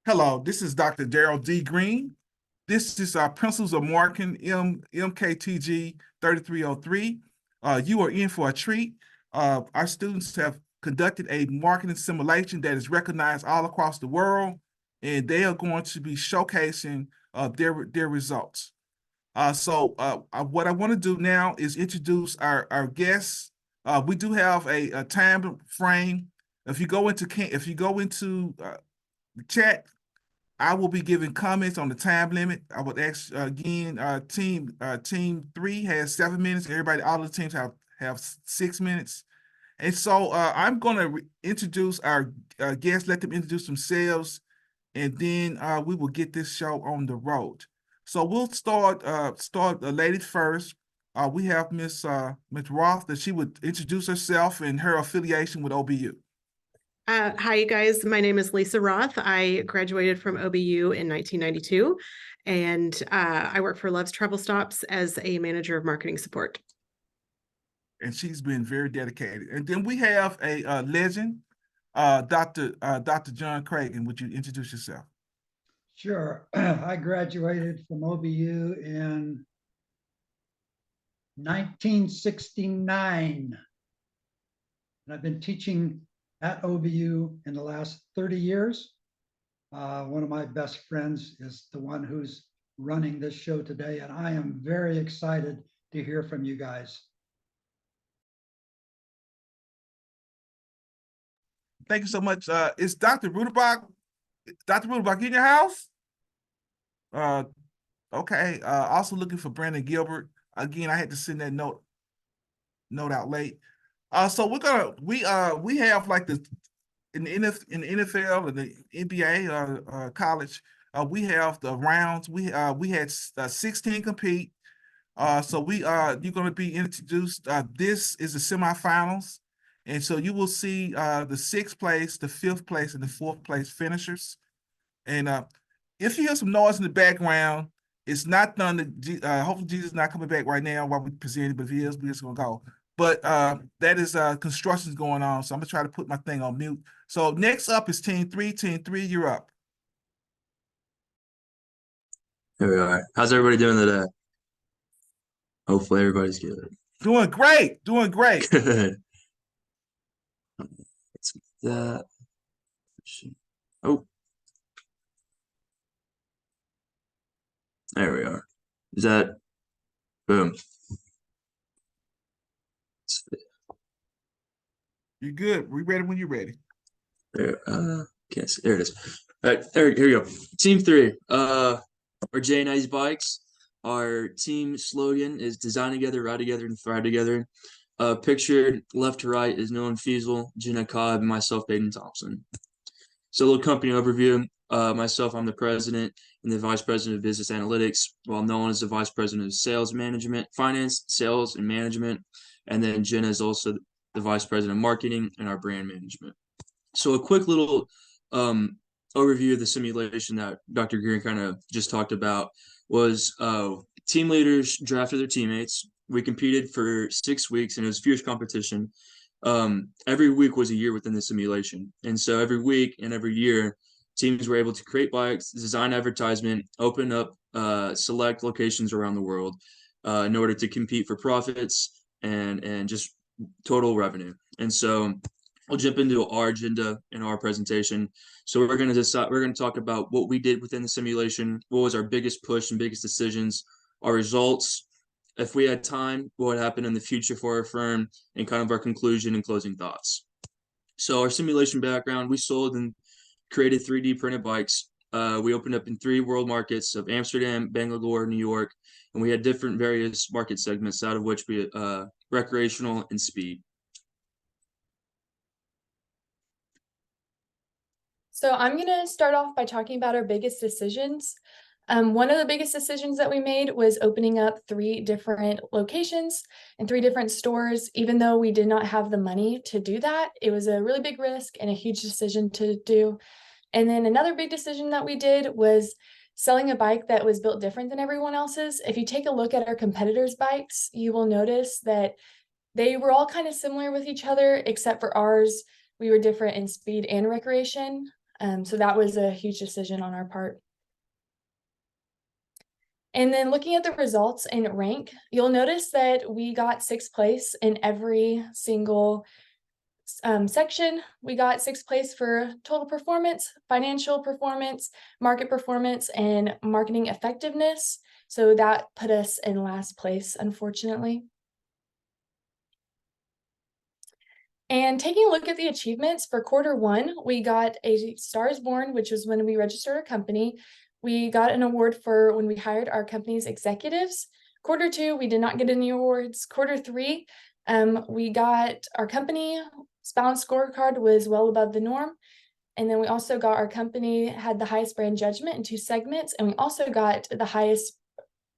Hello, this is Dr. Daryl D. Green. This is our Principles of Marketing, Mktg 3303. You are in for a treat. Our students have conducted a marketing simulation that is recognized all across the world, and they are going to be showcasing their results. What I want to do now is introduce our guests. We do have a time frame. If you go into the chat, I will be giving comments on the time limit. I would ask again, team 3 has 7 minutes. All the teams have 6 minutes. And so I'm going to introduce our guests, let them introduce themselves, and then we will get this show on the road. So we'll start the lady first. We have Miss Roth, that she would introduce herself and her affiliation with OBU. Hi, you guys. My name is Lisa Roth. I graduated from OBU in 1992, and I work for Love's Travel Stops as a manager of marketing support. And she's been very dedicated. And then we have a legend, Dr. John Cragen. Would you introduce yourself? Sure. I graduated from OBU in 1969, and I've been teaching at OBU in the last 30 years. One of my best friends is the one who's running this show today, and I am very excited to hear from you guys. Thank you so much. Is Dr. Ruderbach in your house? Okay. Also looking for Brandon Gilbert. Again, I had to send that note out late. So we have like in the NFL and the NBA college, we have the rounds. We had 16 compete. So you're going to be introduced. This is the semifinals, and so you will see the 6th place, the 5th place, and the 4th place finishers. And if you hear some noise in the background, it's not done. Hopefully Jesus is not coming back right now while we present, but if he is, we're just gonna go. But that is construction's going on, so I'm gonna try to put my thing on mute. So next up is team 3. Team 3, you're up. Here we are. How's everybody doing today? Hopefully everybody's good. Doing great. Good. Let's get that. Oh. There we are. Is that boom? You're good. We ready when you're ready. There, can't see. There it is. All right, here we go. Team 3. Our J&I's bikes. Our team slogan is design together, ride together, and thrive together. Pictured left to right is Nolan Fiesel, Jenna Cobb, and myself, Baden Thompson. So a little company overview. Myself, I'm the president and the vice president of business analytics, while Nolan is the vice president of sales management, finance, sales, and management. And then Jenna is also the vice president of marketing and our brand management. So a quick little overview of the simulation that Dr. Green kind of just talked about was team leaders drafted their teammates. We competed for 6 weeks, and it was fierce competition. Every week was a year within the simulation. And so every week and every year, teams were able to create bikes, design advertisement, open up select locations around the world in order to compete for profits and just total revenue. And so I'll jump into our agenda in our presentation. So we're going to talk about what we did within the simulation, what was our biggest push and biggest decisions, our results, if we had time, what would happen in the future for our firm, and kind of our conclusion and closing thoughts. So our simulation background, we sold and created 3D printed bikes. We opened up in 3 world markets of Amsterdam, Bangalore, New York, and we had different various market segments, out of which we recreational and speed. So I'm going to start off by talking about our biggest decisions. One of the biggest decisions that we made was opening up 3 different locations and 3 different stores. Even though we did not have the money to do that, it was a really big risk and a huge decision to do. And then another big decision that we did was selling a bike that was built different than everyone else's. If you take a look at our competitors' bikes, you will notice that they were all kind of similar with each other, except for ours, we were different in speed and recreation. So that was a huge decision on our part. And then looking at the results in rank, you'll notice that we got 6th place in every single section. We got 6th place for total performance, financial performance, market performance, and marketing effectiveness. So that put us in last place, unfortunately. And taking a look at the achievements for Q1, we got a Stars Born, which was when we registered our company. We got an award for when we hired our company's executives. Q2, we did not get any awards. Q3, we got our company balance scorecard was well above the norm. And then we also got our company had the highest brand judgment in 2 segments. And we also got the highest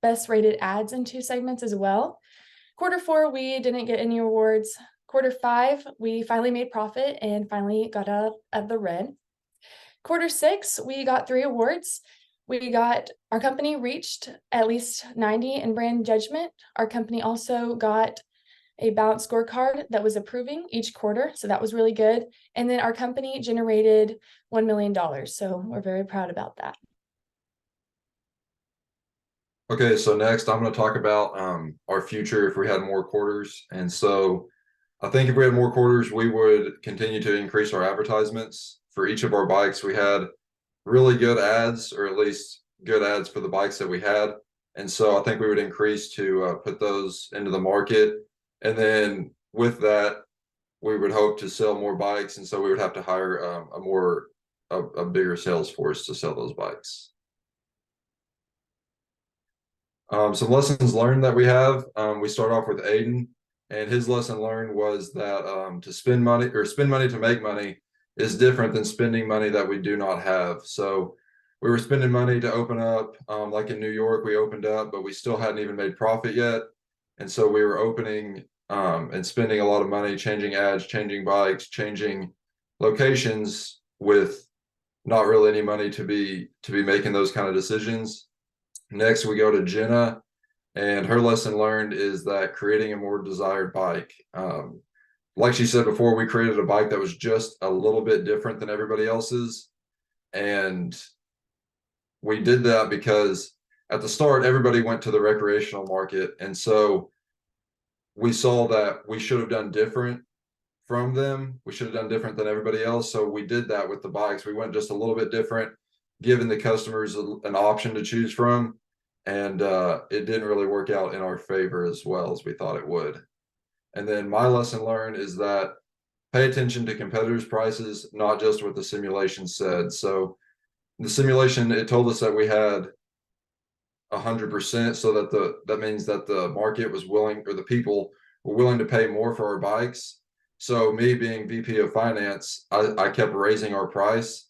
best rated ads in 2 segments as well. Q4, we didn't get any awards. Q5, we finally made profit and finally got out of the red. Q6, we got 3 awards. We got our company reached at least 90 in brand judgment. Our company also got a balanced scorecard that was approving each quarter. So that was really good. And then our company generated $1 million. So we're very proud about that. Okay, so next I'm going to talk about our future if we had more quarters. And so I think if we had more quarters, we would continue to increase our advertisements. For each of our bikes, we had really good ads, or at least good ads for the bikes that we had. And so I think we would increase to put those into the market. And then with that, we would hope to sell more bikes. And so we would have to hire a bigger sales force to sell those bikes. Some lessons learned that we have, we start off with Aiden, and his lesson learned was that to spend money to make money is different than spending money that we do not have. So we were spending money to open up, like in New York, we opened up, but we still hadn't even made profit yet. And so we were opening and spending a lot of money, changing ads, changing bikes, changing locations with not really any money to be making those kind of decisions. Next, we go to Jenna, and her lesson learned is that creating a more desired bike. Like she said before, we created a bike that was just a little bit different than everybody else's. And we did that because at the start, everybody went to the recreational market. And so we saw that we should have done different from them. We should have done different than everybody else. So we did that with the bikes. We went just a little bit different, giving the customers an option to choose from. And it didn't really work out in our favor as well as we thought it would. And then my lesson learned is that pay attention to competitors' prices, not just what the simulation said. So the simulation, it told us that we had 100%, so that means that the market was willing, or the people were willing to pay more for our bikes. So me being VP of finance, I kept raising our price.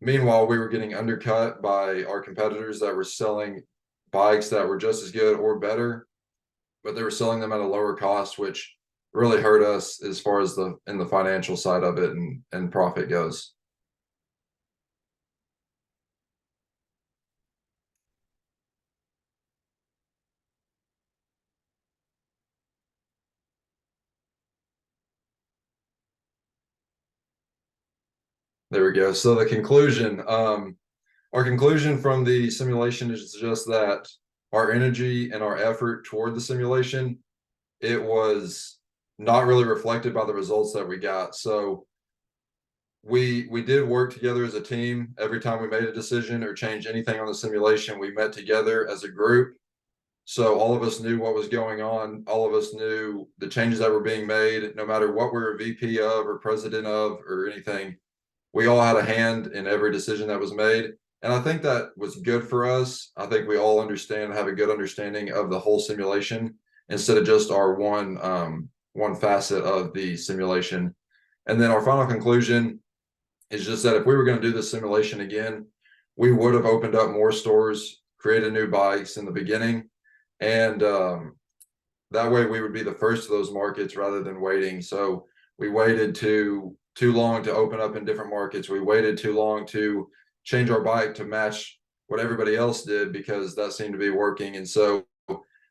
Meanwhile, we were getting undercut by our competitors that were selling bikes that were just as good or better, but they were selling them at a lower cost, which really hurt us as far as in the financial side of it and profit goes. There we go. So the conclusion, our conclusion from the simulation is just that our energy and our effort toward the simulation, it was not really reflected by the results that we got. So we did work together as a team. Every time we made a decision or changed anything on the simulation, we met together as a group. So all of us knew what was going on. All of us knew the changes that were being made, no matter what we were VP of or president of or anything. We all had a hand in every decision that was made. And I think that was good for us. I think we all have a good understanding of the whole simulation instead of just our one facet of the simulation. And then our final conclusion is just that if we were going to do this simulation again, we would have opened up more stores, created new bikes in the beginning. And that way we would be the first of those markets rather than waiting. So we waited too long to open up in different markets. We waited too long to change our bike to match what everybody else did because that seemed to be working. And so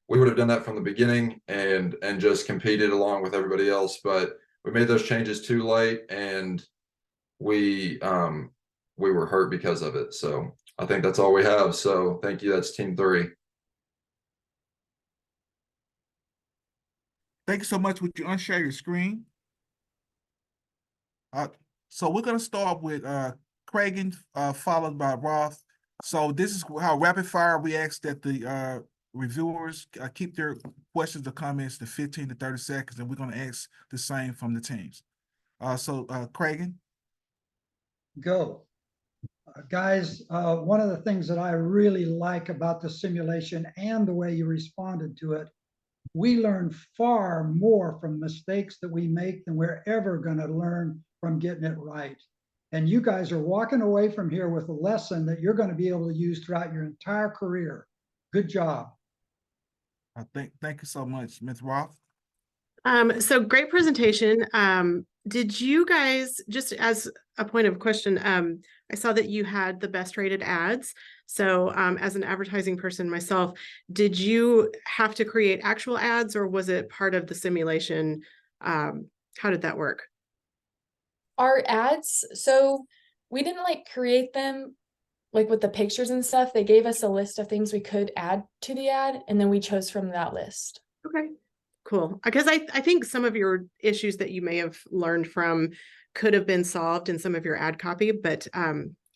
we would have done that from the beginning and just competed along with everybody else. But we made those changes too late, and we we were hurt because of it. So I think that's all we have. So thank you. That's team 3. Thank you so much. Would you unshare your screen? So we're gonna start with Cragen, followed by Roth. So this is how rapid fire we ask that the reviewers keep their questions or comments to 15 to 30 seconds, and we're gonna ask the same from the teams. So Cragen. Go. Guys, one of the things that I really like about the simulation and the way you responded to it, we learn far more from mistakes that we make than we're ever going to learn from getting it right. And you guys are walking away from here with a lesson that you're going to be able to use throughout your entire career. Good job. Thank you so much, Ms. Roth. So great presentation. Did you guys, just as a point of question, I saw that you had the best rated ads. So as an advertising person myself, did you have to create actual ads or was it part of the simulation? How did that work? Our ads, so we didn't like create them like with the pictures and stuff. They gave us a list of things we could add to the ad, and then we chose from that list. Okay, cool. Because I think some of your issues that you may have learned from could have been solved in some of your ad copy, but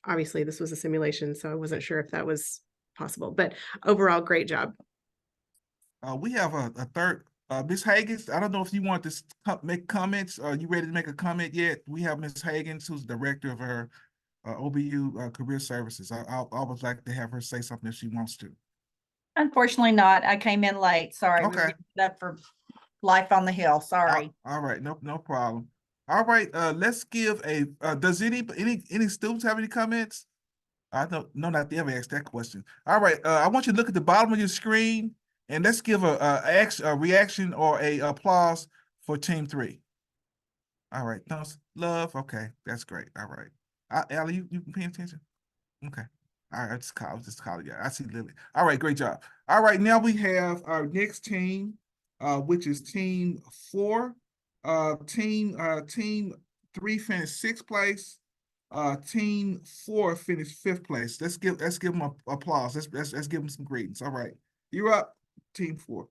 obviously this was a simulation, so I wasn't sure if that was possible. But overall, great job. We have a third, Ms. Hagens. I don't know if you want to make comments. Are you ready to make a comment yet? We have Ms. Hagens, who's director of our OBU Career Services. I would like to have her say something if she wants to. Unfortunately not. I came in late. Sorry. We Okay. were getting up for Life on the Hill. Sorry. All right, no problem. All right, let's give a. Does any students have any comments? I don't know not to ever ask that question. All right, I want you to look at the bottom of your screen and let's give a reaction or a applause for Team 3. All right, thumbs love. Okay, that's great. All right, Allie, you paying attention? Okay. All right, I was just calling you. I see Lily. All right, great job. All right, now we have our next team, which is Team 4. Team 3 finished 6th place. Team 4 finished 5th place. Let's give them a applause. Let's give them some greetings. All right, you're up, Team 4.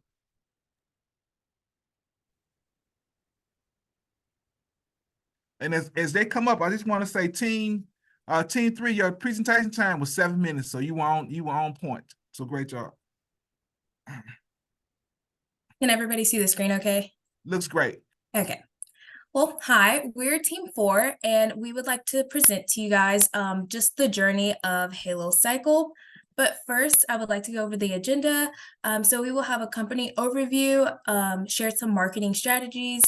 And as they come up, I just want to say, Team 3, your presentation time was 7 minutes, so you were on point. So great job. Can everybody see the screen okay? Looks great. Okay. Well, hi, we're Team 4, and we would like to present to you guys just the journey of Halo Cycle. But first, I would like to go over the agenda. So we will have a company overview, share some marketing strategies,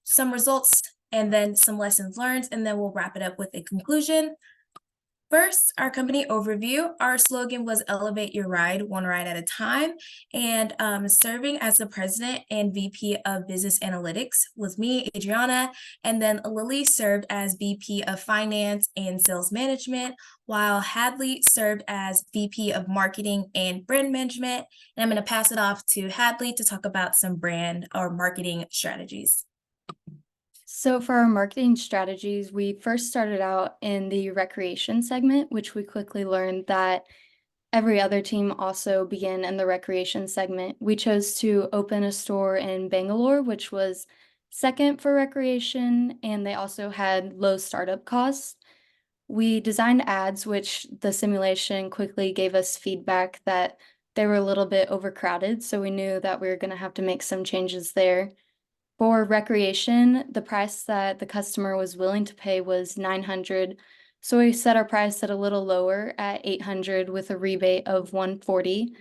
some results, and then some lessons learned, and then we'll wrap it up with a conclusion. First, our company overview. Our slogan was Elevate Your Ride, one ride at a time. And serving as the president and VP of Business Analytics was me, Adriana, and then Lily served as VP of Finance and Sales Management, while Hadley served as VP of Marketing and Brand Management. And I'm going to pass it off to Hadley to talk about some brand or marketing strategies. So for our marketing strategies, we first started out in the recreation segment, which we quickly learned that every other team also began in the recreation segment. We chose to open a store in Bangalore, which was second for recreation, and they also had low startup costs. We designed ads, which the simulation quickly gave us feedback that they were a little bit overcrowded, so we knew that we were going to have to make some changes there. For recreation, the price that the customer was willing to pay was $900. So we set our price at a little lower at $800 with a rebate of $140.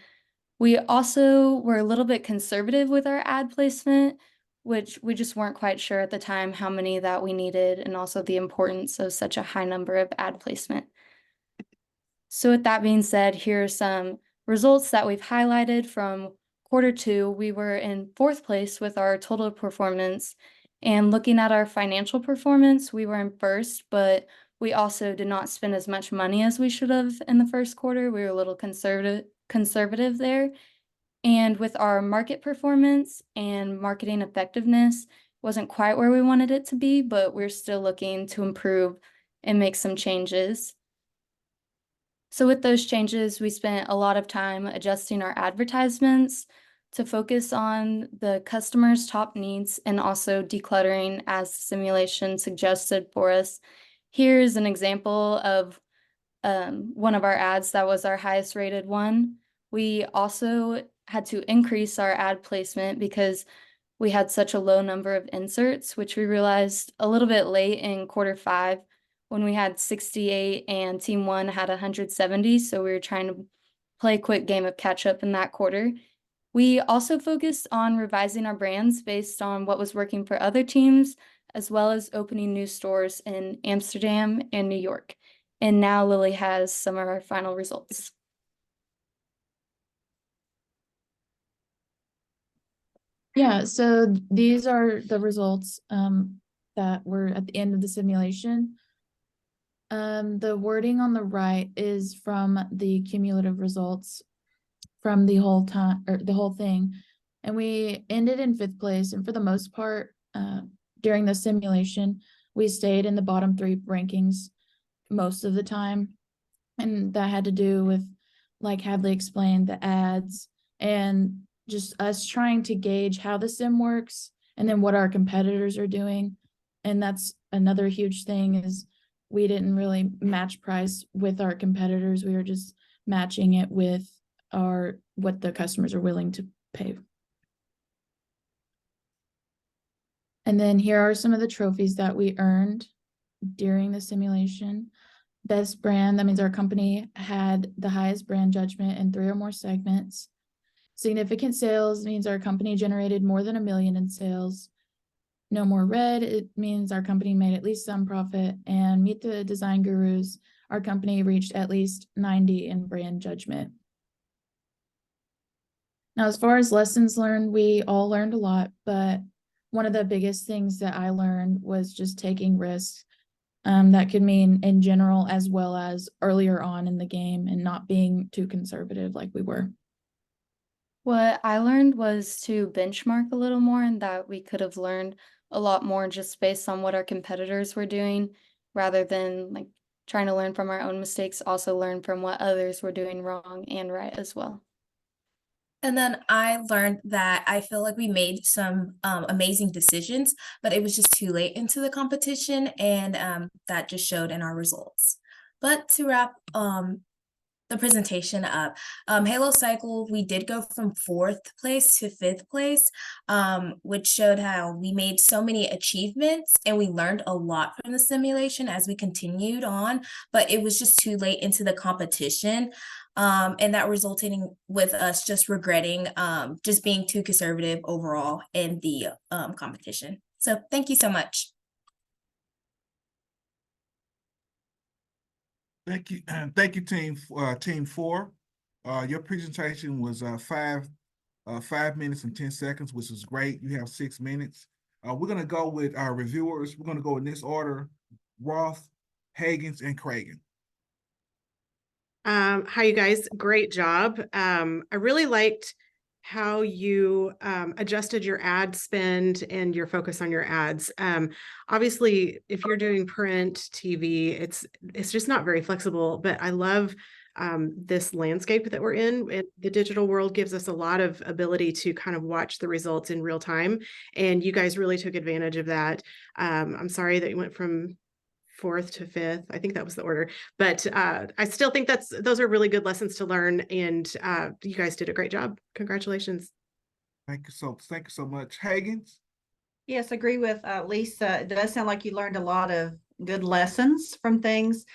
We also were a little bit conservative with our ad placement, which we just weren't quite sure at the time how many that we needed and also the importance of such a high number of ad placement. So with that being said, here are some results that we've highlighted from Q2. We were in 4th place with our total performance, and looking at our financial performance, we were in 1st, but we also did not spend as much money as we should have in the first quarter. We were a little conservative there. And with our market performance and marketing effectiveness, wasn't quite where we wanted it to be, but we're still looking to improve and make some changes. So with those changes, we spent a lot of time adjusting our advertisements to focus on the customer's top needs and also decluttering as the simulation suggested for us. Here's an example of one of our ads that was our highest rated one. We also had to increase our ad placement because we had such a low number of inserts, which we realized a little bit late in Q5 when we had 68 and team 1 had 170. So we were trying to play a quick game of catch up in that quarter. We also focused on revising our brands based on what was working for other teams, as well as opening new stores in Amsterdam and New York. And now Lily has some of our final results. Yeah, so these are the results that were at the end of the simulation. The wording on the right is from the cumulative results from the whole time, or the whole thing. And we ended in 5th place. And for the most part, during the simulation, we stayed in the bottom 3 rankings most of the time. And that had to do with, like Hadley explained, the ads and just us trying to gauge how the sim works and then what our competitors are doing. And that's another huge thing, is we didn't really match price with our competitors. We were just matching it with what the customers are willing to pay. And then here are some of the trophies that we earned during the simulation. Best brand, that means our company had the highest brand judgment in 3 or more segments. Significant sales means our company generated more than $1 million in sales. No more red, it means our company made at least some profit. And meet the design gurus, our company reached at least 90 in brand judgment. Now, as far as lessons learned, we all learned a lot, but one of the biggest things that I learned was just taking risks. That could mean in general as well as earlier on in the game, and not being too conservative like we were. What I learned was to benchmark a little more, and that we could have learned a lot more just based on what our competitors were doing, rather than like trying to learn from our own mistakes, also learn from what others were doing wrong and right as well. And then I learned that I feel like we made some amazing decisions, but it was just too late into the competition, and that just showed in our results. But to wrap the presentation up, Halo Cycle, we did go from 4th place to 5th place, which showed how we made so many achievements and we learned a lot from the simulation as we continued on, but it was just too late into the competition. And that resulting with us just regretting just being too conservative overall in the competition. So thank you so much. Thank you, team 4. Your presentation was 5 minutes and 10 seconds, which is great. You have 6 minutes. We're gonna go with our reviewers. We're gonna go in this order: Roth, Hagens, and Cragen. Hi, you guys. Great job. I really liked how you adjusted your ad spend and your focus on your ads. Obviously, if you're doing print TV, it's just not very flexible, but I love this landscape that we're in. The digital world gives us a lot of ability to kind of watch the results in real time, and you guys really took advantage of that. I'm sorry that you went from 4th to 5th. I think that was the order, but I still think those are really good lessons to learn, and you guys did a great job. Congratulations. Thank you so much. Hagens? Yes, agree with Lisa. It does sound like you learned a lot of good lessons from things.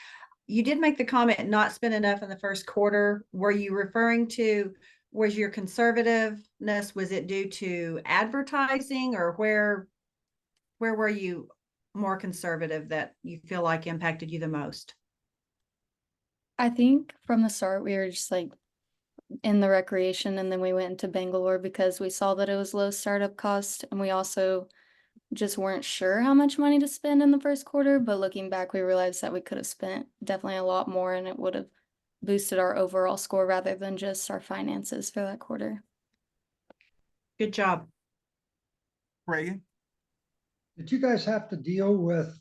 You did make the comment not spend enough in the first quarter. Were you referring to, was your conservativeness, was it due to advertising, or where were you more conservative that you feel like impacted you the most? I think from the start we were just like in the recreation, and then we went into Bangalore because we saw that it was low startup cost, and we also just weren't sure how much money to spend in the first quarter. But looking back, we realized that we could have spent definitely a lot more, and it would have boosted our overall score rather than just our finances for that quarter. Good job. Cragen? Did you guys have to deal with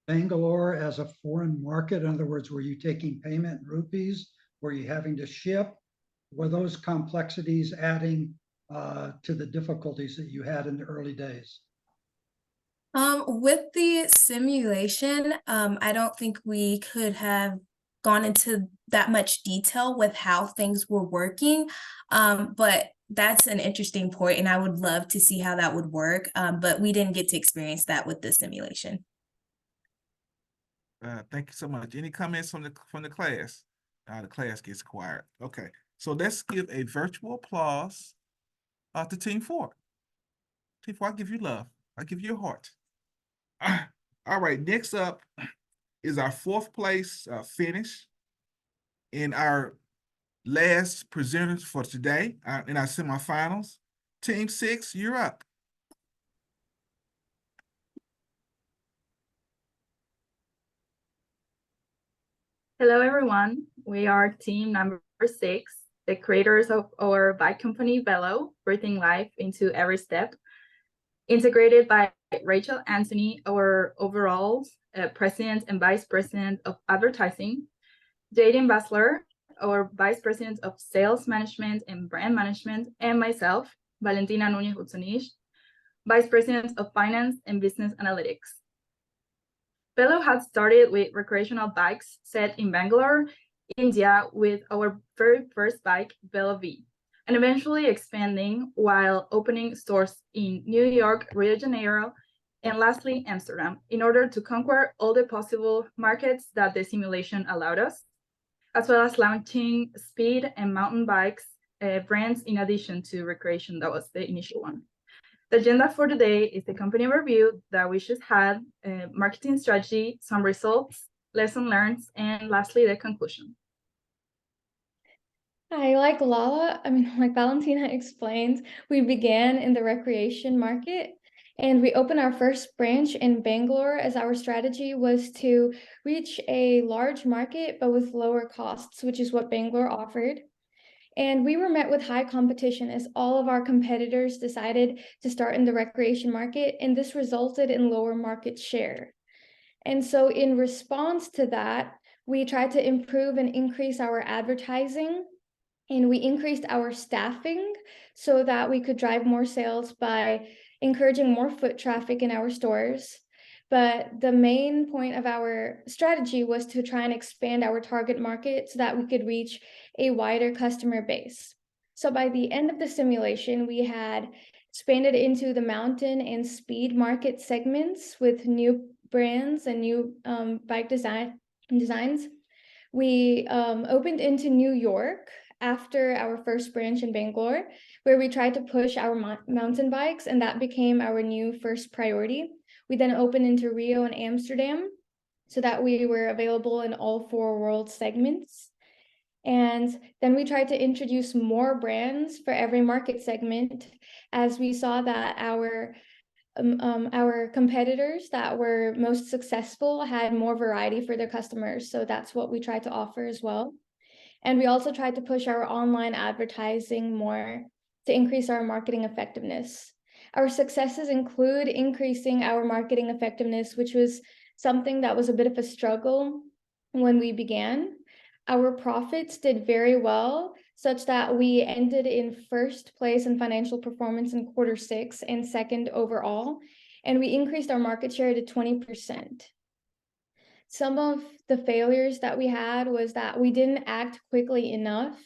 Bangalore as a foreign market? In other words, were you taking payment in rupees? Were you having to ship? Were those complexities adding to the difficulties that you had in the early days? With the simulation, I don't think we could have gone into that much detail with how things were working. But that's an interesting point, and I would love to see how that would work. But we didn't get to experience that with the simulation. Thank you so much. Any comments from the class? The class gets quiet. Okay, so let's give a virtual applause to Team 4. Team 4, I give you love. I give you a heart. All right, next up is our 4th place finish in our last presenters for today in our semifinals. Team 6, you're up. Hello, everyone. We are team number 6, the creators of our bike company, Velo, breathing life into every step, integrated by Rachel Anthony, our overall president and vice president of advertising, Jaden Basler, our vice president of sales management and brand management, and myself, Valentina Núñez Hutzonich, vice president of finance and business analytics. Velo had started with recreational bikes set in Bangalore, India, with our very first bike, Velo V, and eventually expanding while opening stores in New York, Rio de Janeiro, and lastly, Amsterdam, in order to conquer all the possible markets that the simulation allowed us, as well as launching speed and mountain bikes brands in addition to recreation. That was the initial one. The agenda for today is the company review that we just had, marketing strategy, some results, lesson learned, and lastly, the conclusion. Hi, like Valentina explained, we began in the recreation market and we opened our first branch in Bangalore as our strategy was to reach a large market, but with lower costs, which is what Bangalore offered. And we were met with high competition as all of our competitors decided to start in the recreation market, and this resulted in lower market share. And so in response to that, we tried to improve and increase our advertising, and we increased our staffing so that we could drive more sales by encouraging more foot traffic in our stores. But the main point of our strategy was to try and expand our target market so that we could reach a wider customer base. So by the end of the simulation, we had expanded into the mountain and speed market segments with new brands and new bike designs. We opened into New York after our first branch in Bangalore, where we tried to push our mountain bikes, and that became our new first priority. We then opened into Rio and Amsterdam so that we were available in all 4 world segments. And then we tried to introduce more brands for every market segment, as we saw that our competitors that were most successful had more variety for their customers. So that's what we tried to offer as well. And we also tried to push our online advertising more to increase our marketing effectiveness. Our successes include increasing our marketing effectiveness, which was something that was a bit of a struggle when we began. Our profits did very well, such that we ended in first place in financial performance in Q6 and second overall, and we increased our market share to 20%. Some of the failures that we had was that we didn't act quickly enough.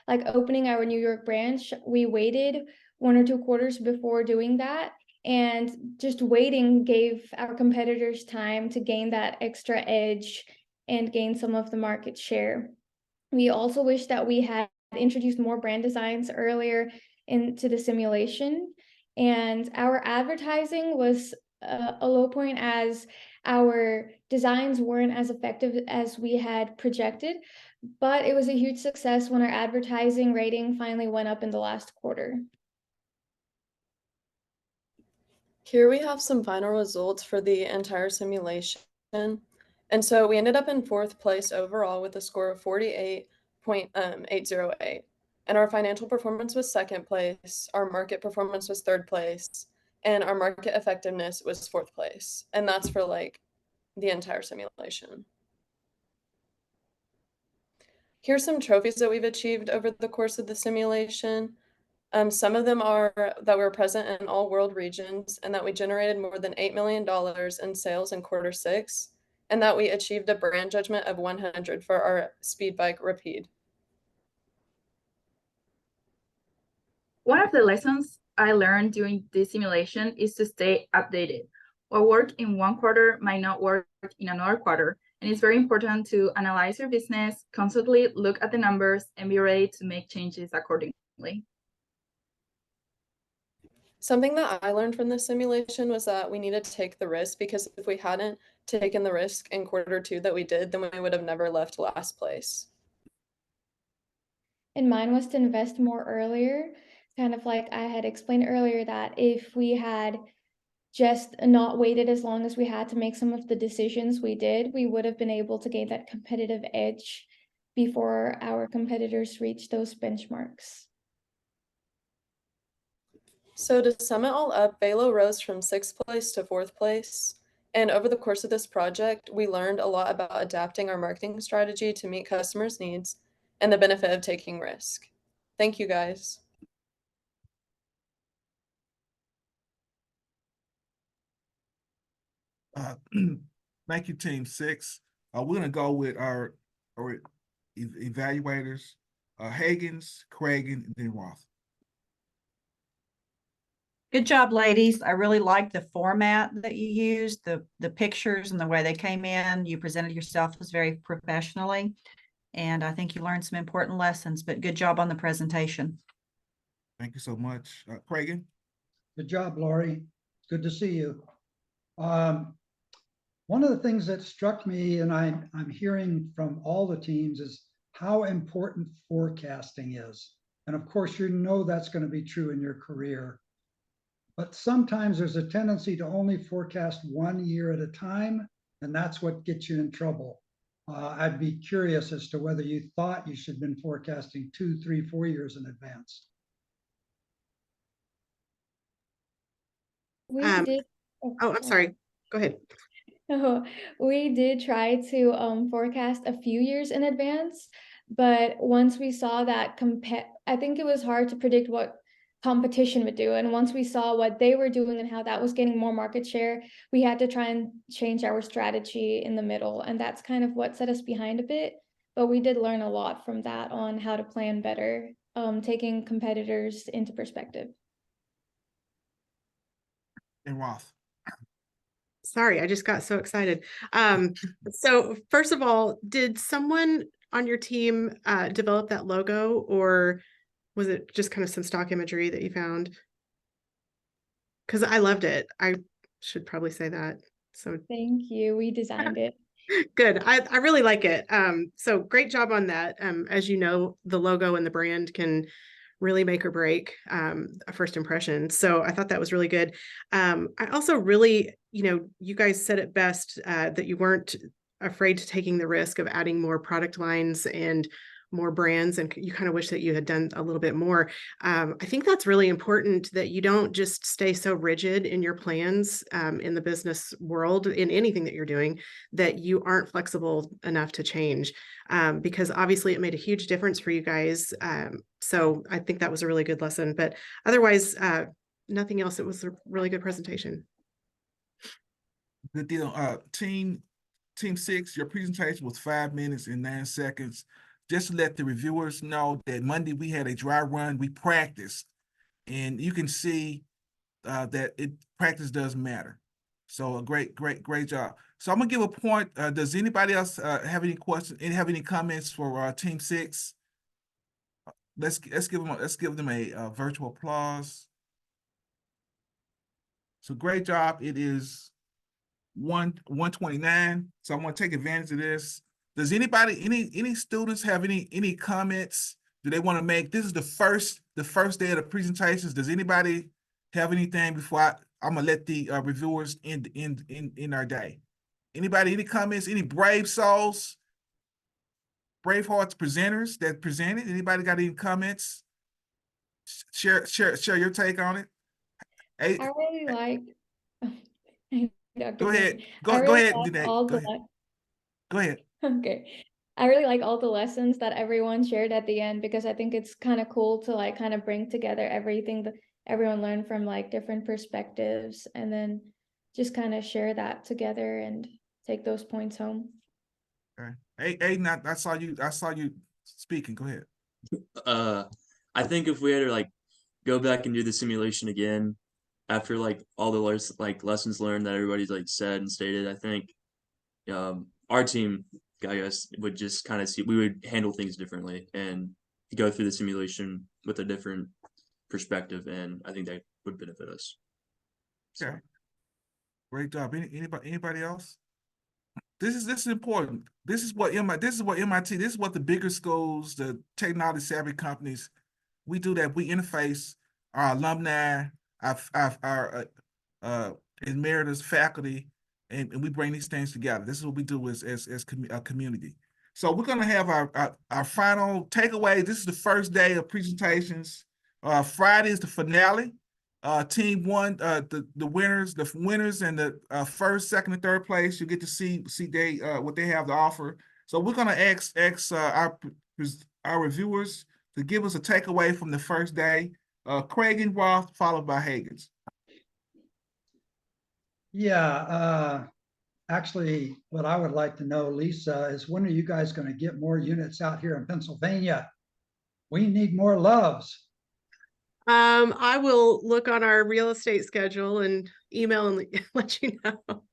Like opening our New York branch, we waited 1 or 2 quarters before doing that, and just waiting gave our competitors time to gain that extra edge and gain some of the market share. We also wish that we had introduced more brand designs earlier into the simulation, and our advertising was a low point as our designs weren't as effective as we had projected, but it was a huge success when our advertising rating finally went up in the last quarter. Here we have some final results for the entire simulation. And so we ended up in 4th place overall with a score of 48.808. And our financial performance was 2nd place, our market performance was 3rd place, and our market effectiveness was 4th place. And that's for like the entire simulation. Here's some trophies that we've achieved over the course of the simulation. Some of them are that we're present in all world regions and that we generated more than $8 million in sales in Q6, and that we achieved a brand judgment of 100 for our speed bike Rapide. One of the lessons I learned during this simulation is to stay updated. What worked in one quarter might not work in another quarter, and it's very important to analyze your business, constantly look at the numbers, and be ready to make changes accordingly. Something that I learned from this simulation was that we needed to take the risk, because if we hadn't taken the risk in Q2 that we did, then we would have never left last place. And mine was to invest more earlier, kind of like I had explained earlier, that if we had just not waited as long as we had to make some of the decisions we did, we would have been able to gain that competitive edge before our competitors reached those benchmarks. So to sum it all up, Velo rose from 6th place to 4th place. And over the course of this project, we learned a lot about adapting our marketing strategy to meet customers' needs and the benefit of taking risk. Thank you, guys. Thank you, Team 6. We're going to go with our evaluators, Hagens, Cragen, and then Roth. Good job, ladies. I really like the format that you used, the pictures and the way they came in. You presented yourself as very professionally, and I think you learned some important lessons, but good job on the presentation. Thank you so much. Cragen? Good job, Lori. Good to see you. One of the things that struck me, and I'm hearing from all the teams, is how important forecasting is. And of course, you know that's going to be true in your career. But sometimes there's a tendency to only forecast 1 year at a time, and that's what gets you in trouble. I'd be curious as to whether you thought you should have been forecasting 2, 3, 4 years in advance. We did. Oh, I'm sorry. Go ahead. We did try to forecast a few years in advance, but once we saw that I think it was hard to predict what competition would do. And once we saw what they were doing and how that was getting more market share, we had to try and change our strategy in the middle. And that's kind of what set us behind a bit. But we did learn a lot from that on how to plan better, taking competitors into perspective. And Roth. Sorry, I just got so excited. So first of all, did someone on your team develop that logo, or was it just kind of some stock imagery that you found? Because I loved it. I should probably say that. So thank you. We designed it. Good. I really like it. So great job on that. As you know, the logo and the brand can really make or break a first impression. So I thought that was really good. I also really, you guys said it best, that you weren't afraid to taking the risk of adding more product lines and more brands, and you kind of wish that you had done a little bit more. I think that's really important, that you don't just stay so rigid in your plans in the business world, in anything that you're doing, that you aren't flexible enough to change, because obviously it made a huge difference for you guys. So I think that was a really good lesson, but otherwise, nothing else. It was a really good presentation. Good deal. Team 6, your presentation was 5 minutes and 9 seconds. Just to let the reviewers know that Monday we had a dry run. We practiced, and you can see that practice does matter. So a great job. So I'm gonna give a point. Does anybody else have any questions? Have any comments for Team 6? Let's give them a virtual applause. So great job. It is 1:29. So I'm gonna take advantage of this. Does anybody, any students have any comments do they want to make? This is the first day of the presentations. Does anybody have anything before I'm gonna let the reviewers in our day? Anybody, any comments? Any brave souls, brave hearts presenters that presented? Anybody got any comments? Share your take on it. I really liked. I Dr. Go ahead. Green. I Go really ahead, like Danae. all Go the ahead. Go ahead. Okay. I really like all the lessons that everyone shared at the end because I think it's kind of cool to like kind of bring together everything that everyone learned from like different perspectives and then just kind of share that together and take those points home. Okay. Hey, Aiden, I saw you speaking. Go ahead. I think if we had to like go back and do the simulation again after like all the lessons learned that everybody's like said and stated, I think our team, I guess, would just kind of see we would handle things differently and go through the simulation with a different perspective, and I think that would benefit us. So. Okay. Great job. Anybody else? This is important. This is what MIT, this is what the bigger schools, the technology savvy companies, we do that. We interface our alumni, our emeritus faculty, and we bring these things together. This is what we do as a community. So we're gonna have our final takeaway. This is the first day of presentations. Friday is the finale. Team one, the winners and the first, second, and third place, you get to see what they have to offer. So we're gonna ask our reviewers to give us a takeaway from the first day. Craig and Roth, followed by Higgins. Yeah, actually, what I would like to know, Lisa, is when are you guys going to get more units out here in Pennsylvania? We need more loves. I will look on our real estate schedule and email and let you know.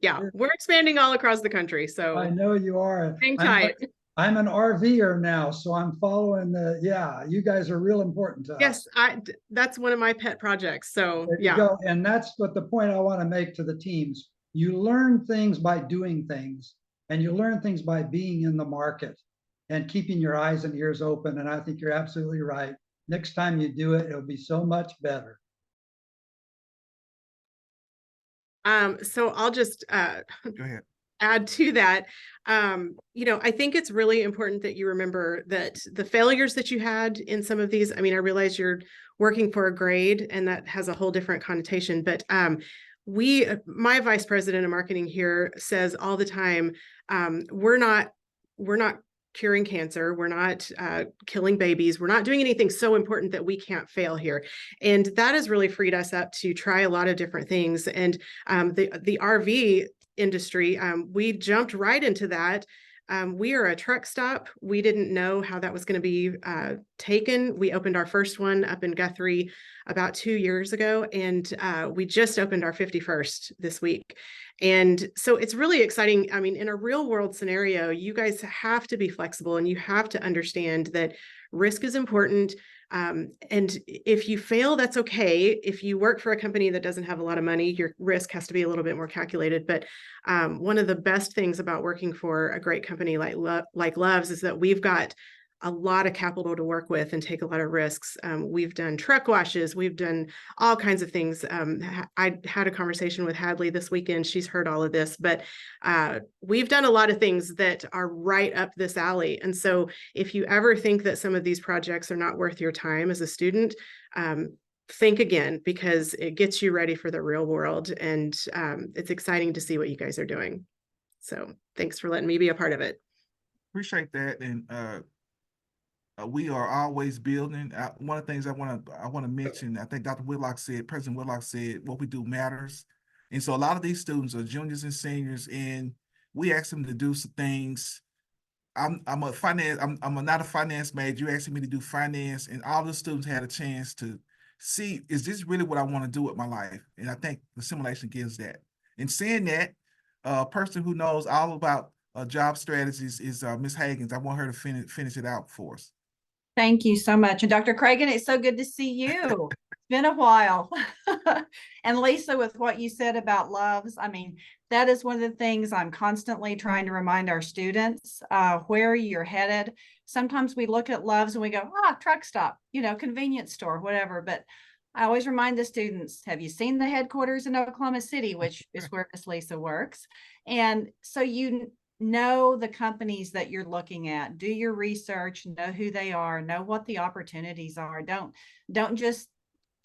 Yeah, we're expanding all across the country, so I know you are. hang tight. I'm an RVer now, so I'm following yeah, you guys are real important to us. Yes, that's one of my pet projects. So there you go. And that's what the point I want to make to the teams. You learn things by doing things, and you learn things by being in the market and keeping your eyes and ears open. And I think you're absolutely right. Next time you do it, it'll be so much better. So I'll just go ahead. Add to that. I think it's really important that you remember that the failures that you had in some of these, I mean, I realize you're working for a grade and that has a whole different connotation, but my vice president of marketing here says all the time, we're not curing cancer. We're not killing babies. We're not doing anything so important that we can't fail here. And that has really freed us up to try a lot of different things. And the RV industry, we jumped right into that. We are a truck stop. We didn't know how that was going to be taken. We opened our first one up in Guthrie about 2 years ago, and we just opened our 51st this week. And so it's really exciting. I mean, in a real world scenario, you guys have to be flexible and you have to understand that risk is important. And if you fail, that's okay. If you work for a company that doesn't have a lot of money, your risk has to be a little bit more calculated. But one of the best things about working for a great company like Loves is that we've got a lot of capital to work with and take a lot of risks. We've done truck washes. We've done all kinds of things. I had a conversation with Hadley this weekend. She's heard all of this, but we've done a lot of things that are right up this alley. And so if you ever think that some of these projects are not worth your time as a student, think again, because it gets you ready for the real world. And it's exciting to see what you guys are doing. So thanks for letting me be a part of it. Appreciate that. And we are always building. One of the things I want to mention, I think President Whitlock said, what we do matters. And so a lot of these students are juniors and seniors, and we ask them to do some things. I'm not a finance major. You're asking me to do finance, and all the students had a chance to see, is this really what I want to do with my life? And I think the simulation gives that. And saying that, a person who knows all about job strategies is Ms. Higgins. I want her to finish it out for us. Thank you so much. And Dr. Cragen, it's so good to see you. It's been a while. And Lisa, with what you said about Loves, I mean, that is one of the things I'm constantly trying to remind our students where you're headed. Sometimes we look at Loves and we go, truck stop, convenience store, whatever. But I always remind the students, have you seen the headquarters in Oklahoma City, which is where Miss Lisa works? And so you know the companies that you're looking at, do your research, know who they are, know what the opportunities are. Don't just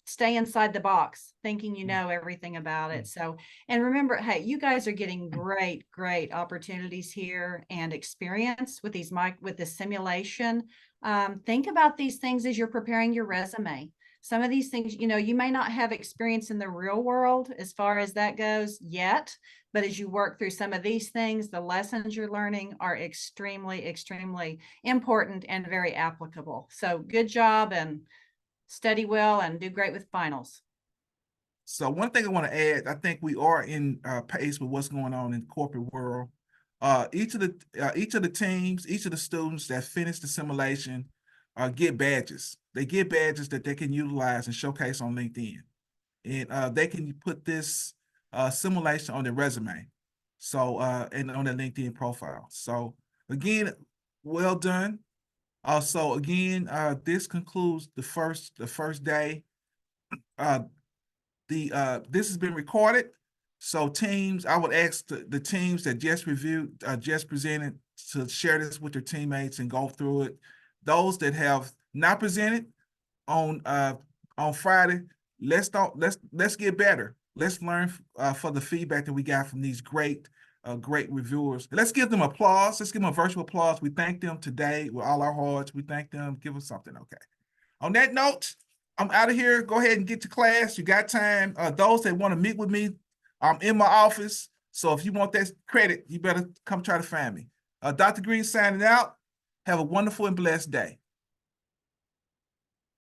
stay inside the box thinking you know everything about it. So, and remember, hey, you guys are getting great opportunities here and experience with these with the simulation. Think about these things as you're preparing your resume. Some of these things, you know, you may not have experience in the real world as far as that goes yet, but as you work through some of these things, the lessons you're learning are extremely important and very applicable. So good job, and study well and do great with finals. So one thing I want to add, I think we are in pace with what's going on in the corporate world. Each of the teams, each of the students that finish the simulation get badges. They get badges that they can utilize and showcase on LinkedIn. And they can put this simulation on their resume. So, and on their LinkedIn profile. So again, well done. So again, this concludes the first day. This has been recorded. So teams, I would ask the teams that just reviewed, just presented, to share this with their teammates and go through it. Those that have not presented on Friday, let's get better. Let's learn for the feedback that we got from these great reviewers. Let's give them applause. Let's give them a virtual applause. We thank them today with all our hearts. We thank them. Give us something, okay? On that note, I'm out of here. Go ahead and get to class. You got time. Those that want to meet with me, I'm in my office. So if you want that credit, you better come try to find me. Dr. Green signing out. Have a wonderful and blessed day.